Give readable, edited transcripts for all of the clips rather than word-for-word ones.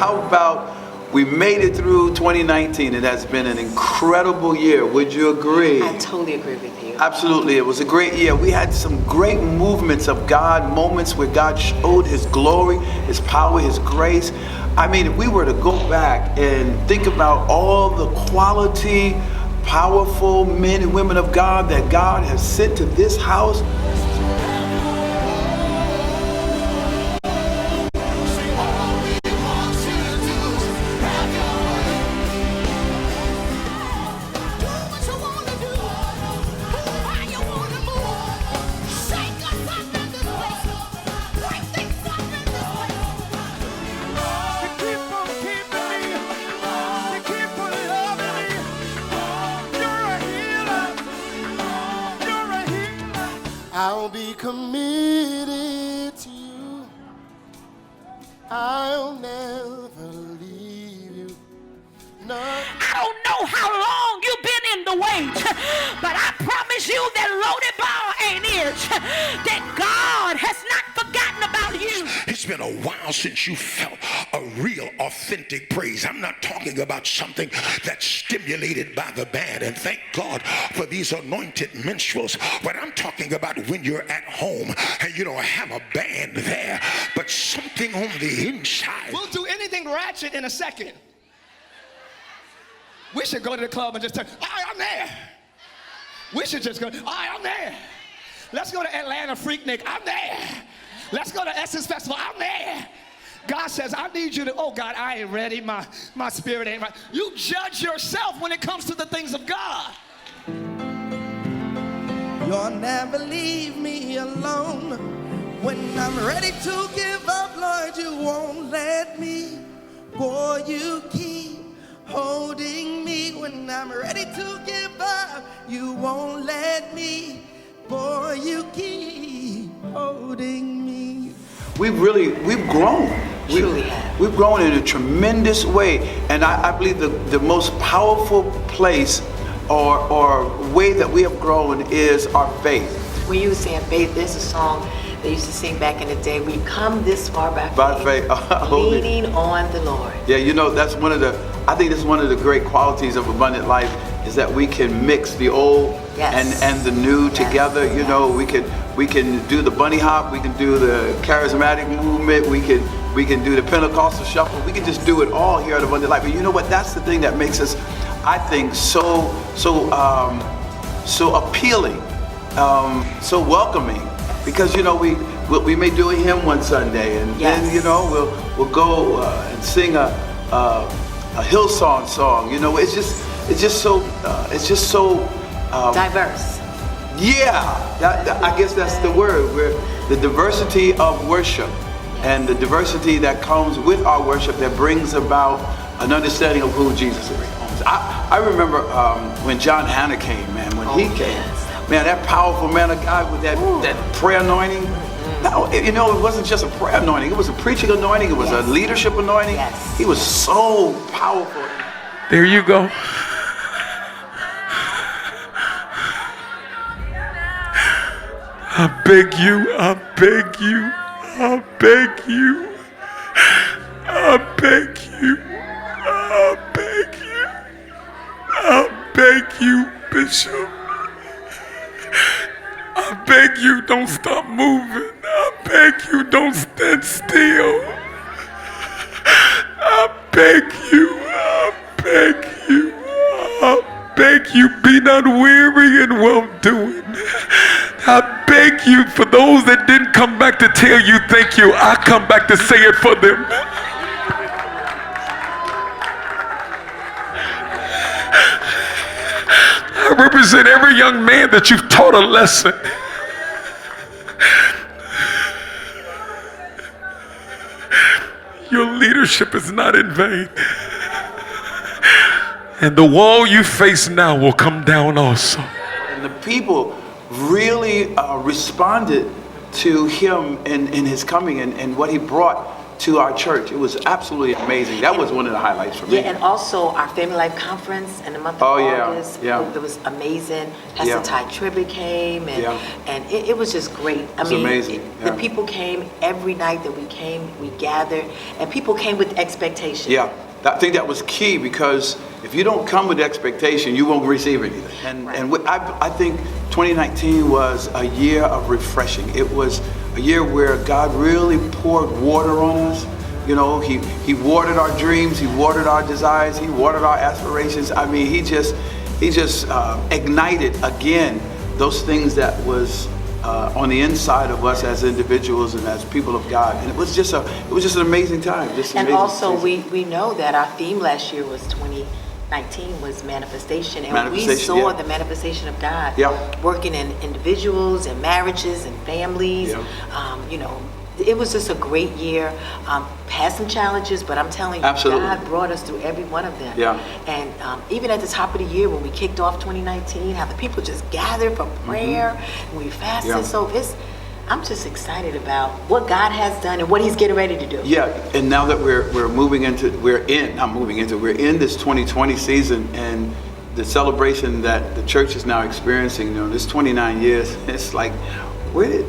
how about we made it through 2019? It has been an incredible year. Would you agree? I totally agree with you. Absolutely. It was a great year. We had some great movements of God, moments where God showed his glory, his power, his grace. I mean, if we were to go back and think about all the quality, powerful men and women of God that God has sent to this house, I'll be committed to you. I'll never leave you. No. I don't know how long you've been in the wait, but I promise you that loaded bar ain't it. That God has not forgotten about you. It's been a while since you felt a real authentic praise. I'm not talking about something that's stimulated by the band, and thank God for these anointed minstrels, but I'm talking about when you're at home and you don't have a band there, but something on the inside. We'll do anything ratchet in a second. We should go to the club and just turn, all right, I'm there. We should just go, all right, I'm there. Let's go to Atlanta Freaknik, I'm there. Let's go to Essence Festival, I'm there. God says, I need you to, oh God, I ain't ready, my spirit ain't right. You judge yourself when it comes to the things of God. You'll never leave me alone. When I'm ready to give up, Lord, you won't let me. Boy, you keep holding me. When I'm ready to give up, you won't let me. Boy, you keep holding me. we've grown. We've grown in a tremendous way. And I believe the most powerful place or way that we have grown is our faith. When you were saying faith, there's a song they used to sing back in the day. We've come this far by faith. Leaning on the Lord. Yeah, you know, I think that's one of the great qualities of Abundant Life is that we can mix the old and the new together. You know, we can do the bunny hop, we can do the charismatic movement, we can do the Pentecostal shuffle, we can just do it all here at Abundant Life. But you know what? That's the thing that makes us, I think, so appealing, so welcoming. Because you know we may do a hymn one Sunday, and then you know we'll go and sing a Hillsong song. You know, it's just so diverse. Yeah, I guess that's the word. Where the diversity of worship and the diversity that comes with our worship that brings about an understanding of who Jesus is. I remember when John Hanna came, man. When he came. Man, that powerful man of God with that prayer anointing. No, you know, it wasn't just a prayer anointing. It was a preaching anointing. It was a leadership anointing. He was so powerful. There you go. I beg you, I beg you, I beg you, I beg you, I beg you, I beg you, Bishop. I beg you, don't stop moving. I beg you, don't stand still. I beg you, I beg you, I beg you, be not weary in well-doing. I beg you, for those that didn't come back to tell you thank you, I come back to say it for them. I represent every young man that you've taught a lesson. Your leadership is not in vain. And the wall you face now will come down also. And the people really responded to him in his coming and what he brought to our church. It was absolutely amazing. That was one of the highlights for me. Yeah, and also our Family Life Conference in the month of August. It was amazing. Pastor Ty Tribbett came, and it was just great. I mean, amazing. The people came every night that we came, we gathered, and people came with expectation. Yeah, I think that was key, because if you don't come with expectation, you won't receive anything. And I think 2019 was a year of refreshing. It was a year where God really poured water on us. You know, he watered our dreams, he watered our desires, he watered our aspirations. I mean, he just ignited again those things that was on the inside of us as individuals and as people of God. And it was just an amazing time. And also we know that our theme last year was 2019 was manifestation, and we saw the manifestation of God working in individuals and marriages and families. You know, it was just a great year. Had some challenges, but I'm telling you, God brought us through every one of them. And even at the top of the year when we kicked off 2019, how the people just gathered for prayer, and we fasted. So I'm just excited about what God has done and what He's getting ready to do. Yeah, and now that we're in this 2020 season, and the celebration that the church is now experiencing, you know, this 29 years, it's like, where did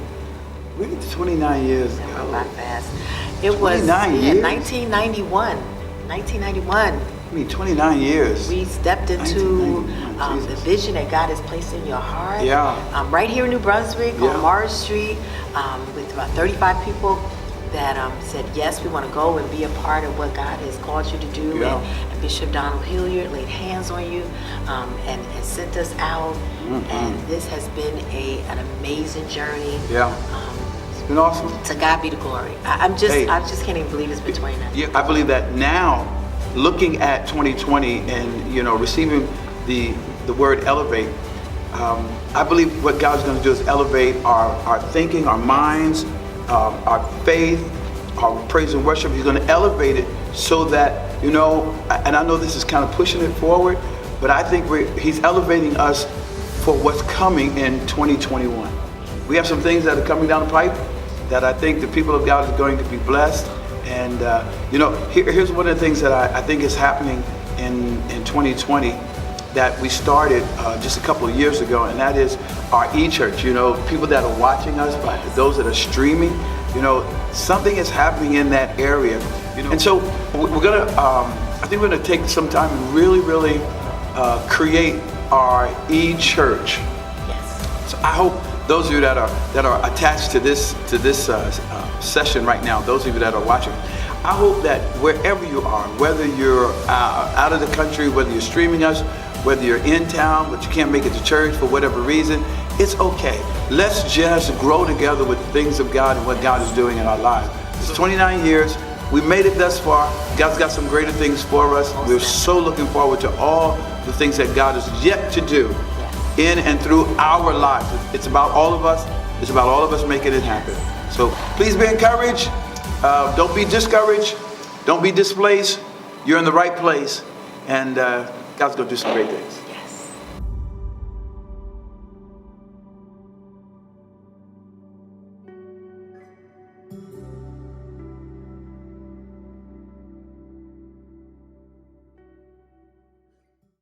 the 29 years go? By fast. It was 1991. I mean, 29 years. We stepped into the vision that God has placed in your heart. Right here in New Brunswick on Morris Street, with about 35 people that said, yes, we want to go and be a part of what God has called you to do. And Bishop Donald Hilliard laid hands on you and sent us out. And this has been an amazing journey. It's been awesome. To God be the glory. I just can't even believe it's been 29. I believe that now, looking at 2020 and, you know, receiving the word elevate, I believe what God's going to do is elevate our thinking, our minds, our faith, our praise and worship. He's going to elevate it so that, you know, and I know this is kind of pushing it forward, but I think He's elevating us for what's coming in 2021. We have some things that are coming down the pipe that I think the people of God are going to be blessed. And, you know, here's one of the things that I think is happening in 2020 that we started just a couple of years ago, and that is our e-church. You know, people that are watching us, but those that are streaming, you know, something is happening in that area. You know? And so we're going to, I think we're going to take some time and really create our e-church. So I hope those of you that are attached to this session right now, those of you that are watching, I hope that wherever you are, whether you're out of the country, whether you're streaming us, whether you're in town but you can't make it to church for whatever reason, it's okay. Let's just grow together with the things of God and what God is doing in our lives. It's 29 years. We made it thus far. God's got some greater things for us. We're so looking forward to all the things that God is yet to do in and through our lives. It's about all of us. It's about all of us making it happen. So please be encouraged. Don't be discouraged. Don't be displaced. You're in the right place. And God's going to do some great things.